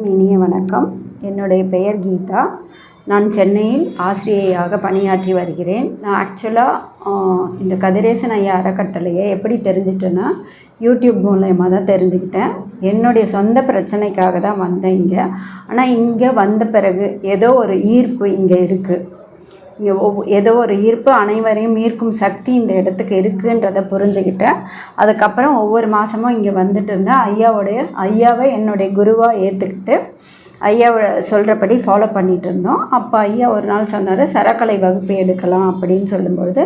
இனிய வணக்கம். என்னுடைய பெயர் கீதா. நான் சென்னையில் ஆசிரியையாக பணியாற்றி வருகிறேன். நான் ஆக்சுவலாக இந்த கதிரேசன் ஐயா அறக்கட்டளையை எப்படி தெரிஞ்சிட்டேன்னா, யூடியூப் மூலயமா தான் தெரிஞ்சுக்கிட்டேன். என்னுடைய சொந்த பிரச்சனைக்காக தான் வந்தேன் இங்கே. ஆனால் இங்கே வந்த பிறகு ஏதோ ஒரு ஈர்ப்பு இங்கே இருக்குது. இங்கே ஏதோ ஒரு ஈர்ப்பு, அனைவரையும் ஈர்க்கும் சக்தி இந்த இடத்துக்கு இருக்குன்றதை புரிஞ்சுக்கிட்டேன். அதுக்கப்புறம் ஒவ்வொரு மாதமும் இங்கே வந்துட்டு இருந்தேன். ஐயாவை என்னுடைய குருவாக ஏற்றுக்கிட்டு ஐயாவை சொல்கிறபடி ஃபாலோ பண்ணிகிட்டு இருந்தோம். அப்போ ஐயா ஒரு நாள் சொன்னார், சரக்கலை வகுப்பு எடுக்கலாம் அப்படின்னு சொல்லும்பொழுது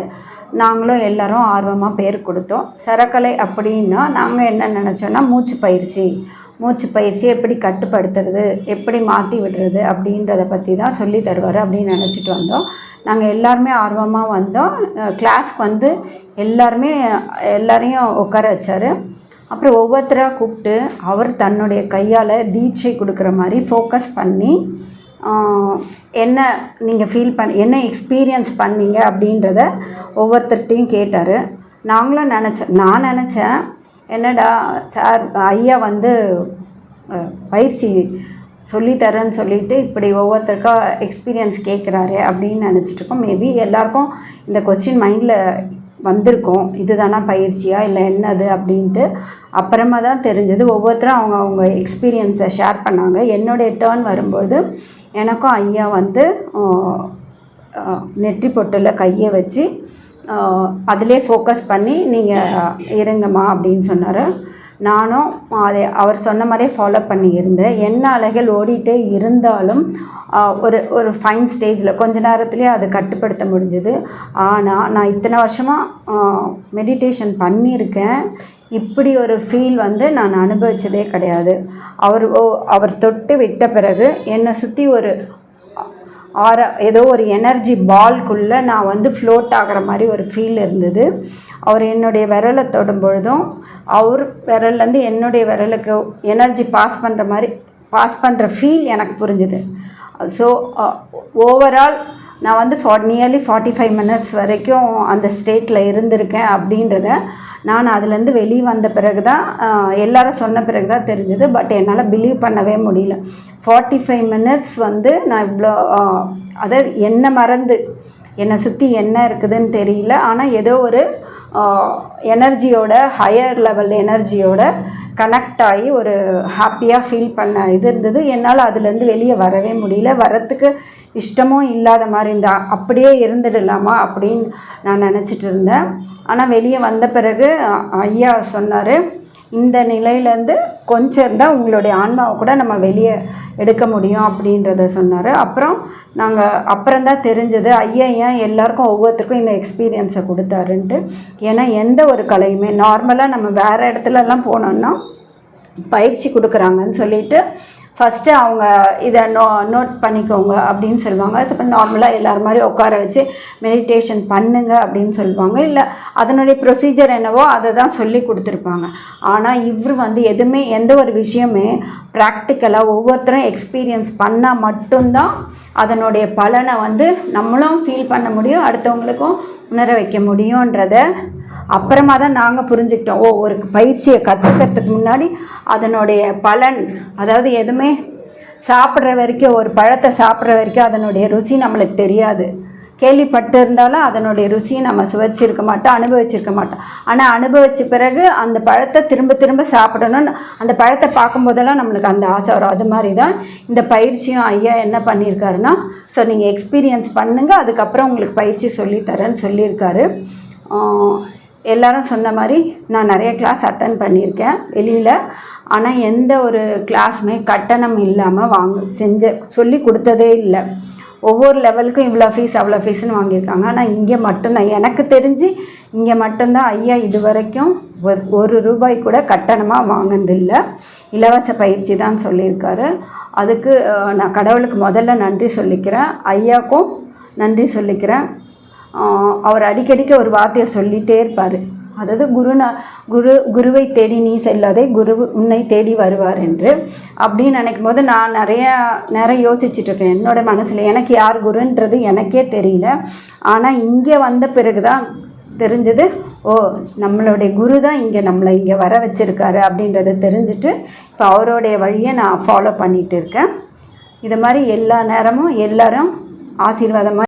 நாங்களும் எல்லோரும் ஆர்வமாக பேர் கொடுத்தோம். சரக்கலை அப்படின்னா நாங்கள் என்ன நினச்சோன்னா, மூச்சு பயிற்சி எப்படி கட்டுப்படுத்துறது, எப்படி மாற்றி விடுறது அப்படின்றத பற்றி தான் சொல்லி தருவார் அப்படின்னு நினச்சிட்டு வந்தோம். நாங்கள் எல்லாருமே ஆர்வமாக வந்தோம். கிளாஸ்க்கு வந்து எல்லாரையும் உட்கார வச்சார். அப்புறம் ஒவ்வொருத்தராக கூப்பிட்டு அவர் தன்னுடைய கையால் தீட்சை கொடுக்குற மாதிரி ஃபோக்கஸ் பண்ணி என்ன நீங்கள் என்ன எக்ஸ்பீரியன்ஸ் பண்ணீங்க அப்படின்றத ஒவ்வொருத்தர்கிட்டையும் கேட்டார். நான் நினச்சேன் என்னடா சார் ஐயா வந்து பயிற்சி சொல்லித்தரேன்னு சொல்லிவிட்டு இப்படி ஒவ்வொருத்தருக்கா எக்ஸ்பீரியன்ஸ் கேட்குறாரு அப்படின்னு நினச்சிட்ருக்கோம். மேபி எல்லாருக்கும் இந்த கொஸ்டின் மைண்டில் வந்திருக்கோம், இதுதானா பயிற்சியா இல்லை என்னது அப்படின்ட்டு. அப்புறமா தான் தெரிஞ்சது. ஒவ்வொருத்தரும் அவங்க எக்ஸ்பீரியன்ஸை ஷேர் பண்ணாங்க. என்னுடைய டேர்ன் வரும்போது எனக்கும் ஐயா வந்து நெற்றி பொட்டில் கையை வச்சு அதிலே ஃபோக்கஸ் பண்ணி நீங்கள் இருங்கம்மா அப்படின்னு சொன்னார். நானும் அவர் சொன்ன மாதிரியே ஃபாலோ பண்ணி இருந்தேன். என்ன அலைகள் ஓடிட்டே இருந்தாலும் ஒரு ஃபைன் ஸ்டேஜில் கொஞ்ச நேரத்துலேயே அதை கட்டுப்படுத்த முடிஞ்சுது. ஆனால் நான் இத்தனை வருஷமாக மெடிடேஷன் பண்ணியிருக்கேன், இப்படி ஒரு ஃபீல் வந்து நான் அனுபவித்ததே கிடையாது. அவர் தொட்டு விட்ட பிறகு என்னை சுற்றி ஏதோ ஒரு எனர்ஜி பால்குள்ளே நான் வந்து ஃப்ளோட் ஆகிற மாதிரி ஒரு ஃபீல் இருந்தது. அவர் என்னுடைய விரலை தொடும் பொழுதும் அவர் விரல்லேருந்து என்னுடைய விரலுக்கு எனர்ஜி பாஸ் பண்ணுற ஃபீல் எனக்கு புரிஞ்சுது. ஸோ ஓவரால் நான் வந்து நியர்லி 45 minutes வரைக்கும் அந்த ஸ்டேட்டில் இருந்திருக்கேன் அப்படின்றத நான் அதுலேருந்து வெளியே வந்த பிறகு தான் எல்லாரும் சொன்ன பிறகு தான் தெரிஞ்சுது. பட் என்னால் பிலீவ் பண்ணவே முடியல. 45 minutes வந்து நான் இவ்வளோ அதாவது என்னை சுற்றி என்ன இருக்குதுன்னு தெரியல. ஆனால் ஏதோ ஒரு எனர்ஜியோட ஹையர் லெவல் எனர்ஜியோட கனெக்ட் ஆகி ஒரு ஹாப்பியாக ஃபீல் பண்ண இது இருந்தது. என்னால் அதுலேருந்து வெளியே வரவே முடியல. வரத்துக்கு இஷ்டமும் இல்லாத மாதிரி அப்படியே இருந்துடலாமா அப்படின்னு நான் நினச்சிட்டு இருந்தேன். ஆனால் வெளியே வந்த பிறகு ஐயா சொன்னார், இந்த நிலையிலேருந்து கொஞ்சம் இருந்தால் உங்களுடைய ஆன்மாவை கூட நம்ம வெளியே எடுக்க முடியும் அப்படின்றத சொன்னார். அப்புறம்தான் தெரிஞ்சது ஐயா ஏன் எல்லாருக்கும் ஒவ்வொருத்தருக்கும் இந்த எக்ஸ்பீரியன்ஸை கொடுத்தாருன்ட்டு. ஏன்னா எந்த ஒரு கலையுமே நார்மலாக நம்ம வேறு இடத்துலலாம் போனோன்னா பயிற்சி கொடுக்குறாங்கன்னு சொல்லிட்டு ஃபஸ்ட்டு அவங்க இதை நோட் பண்ணிக்கோங்க அப்படின்னு சொல்லுவாங்க. இப்போ நார்மலாக எல்லோரும் மாதிரி உட்கார வச்சு மெடிடேஷன் பண்ணுங்க அப்படின்னு சொல்லுவாங்க. இல்லை அதனுடைய ப்ரொசீஜர் என்னவோ அதை தான் சொல்லி கொடுத்துருப்பாங்க. ஆனால் இவர் வந்து எந்த ஒரு விஷயமே ப்ராக்டிக்கலாக ஒவ்வொருத்தரும் எக்ஸ்பீரியன்ஸ் பண்ணால் மட்டும்தான் அதனுடைய பலனை வந்து நம்மளும் ஃபீல் பண்ண முடியும், அடுத்தவங்களுக்கும் உணர வைக்க முடியுன்றத அப்புறமா தான் நாங்கள் புரிஞ்சுக்கிட்டோம். ஒரு பயிற்சியை கற்றுக்கிறதுக்கு முன்னாடி அதனுடைய பலன், அதாவது எதுவுமே சாப்பிட்ற வரைக்கும், ஒரு பழத்தை சாப்பிட்ற வரைக்கும் அதனுடைய ருசி நம்மளுக்கு தெரியாது. கேள்விப்பட்டு இருந்தாலும் அதனுடைய ருசியை நம்ம சுவைச்சிருக்க மாட்டோம், அனுபவிச்சிருக்க மாட்டோம். ஆனால் அனுபவித்த பிறகு அந்த பழத்தை திரும்ப திரும்ப சாப்பிடணும்னு அந்த பழத்தை பார்க்கும்போதெல்லாம் நம்மளுக்கு அந்த ஆசை வரும். அது மாதிரி தான் இந்த பயிற்சியும் ஐயா என்ன பண்ணியிருக்காருன்னா, ஸோ நீங்கள் எக்ஸ்பீரியன்ஸ் பண்ணுங்கள், அதுக்கப்புறம் உங்களுக்கு பயிற்சி சொல்லித்தரேன்னு சொல்லியிருக்காரு. எல்லாரும் சொன்ன மாதிரி நான் நிறைய கிளாஸ் அட்டன் பண்ணியிருக்கேன் வெளியில். ஆனால் எந்த ஒரு கிளாஸுமே கட்டணம் இல்லாமல் சொல்லி கொடுத்ததே இல்லை. ஒவ்வொரு லெவலுக்கும் இவ்வளோ ஃபீஸ் அவ்வளோ ஃபீஸ்ன்னு வாங்கியிருக்காங்க. ஆனால் இங்கே மட்டும்தான் எனக்கு தெரிஞ்சு இங்கே மட்டும்தான் ஐயா இது வரைக்கும் ₹1 கூட கட்டணமாக வாங்கினதில்லை. இலவச பயிற்சி தான் சொல்லியிருக்காரு. அதுக்கு நான் கடவுளுக்கு முதல்ல நன்றி சொல்லிக்கிறேன், ஐயாவுக்கும் நன்றி சொல்லிக்கிறேன். அவர் அடிக்கடிக்க ஒரு வார்த்தையை சொல்லிகிட்டே இருப்பார். அதாவது குருவை தேடி நீ செல்லாதே, குரு உன்னை தேடி வருவார் என்று. அப்படின்னு நினைக்கும் போது நான் நிறைய யோசிச்சுட்ருக்கேன் என்னோடய மனசில். எனக்கு யார் குருன்றது எனக்கே தெரியல. ஆனால் இங்கே வந்த பிறகு தான் தெரிஞ்சது, ஓ நம்மளுடைய குரு தான் இங்கே நம்மளை இங்கே வர வச்சுருக்காரு அப்படின்றத தெரிஞ்சுட்டு இப்போ அவருடைய வழியை நான் ஃபாலோ பண்ணிகிட்டு இருக்கேன். இது மாதிரி எல்லா நேரமும் எல்லோரும் ஆசீர்வாதமாக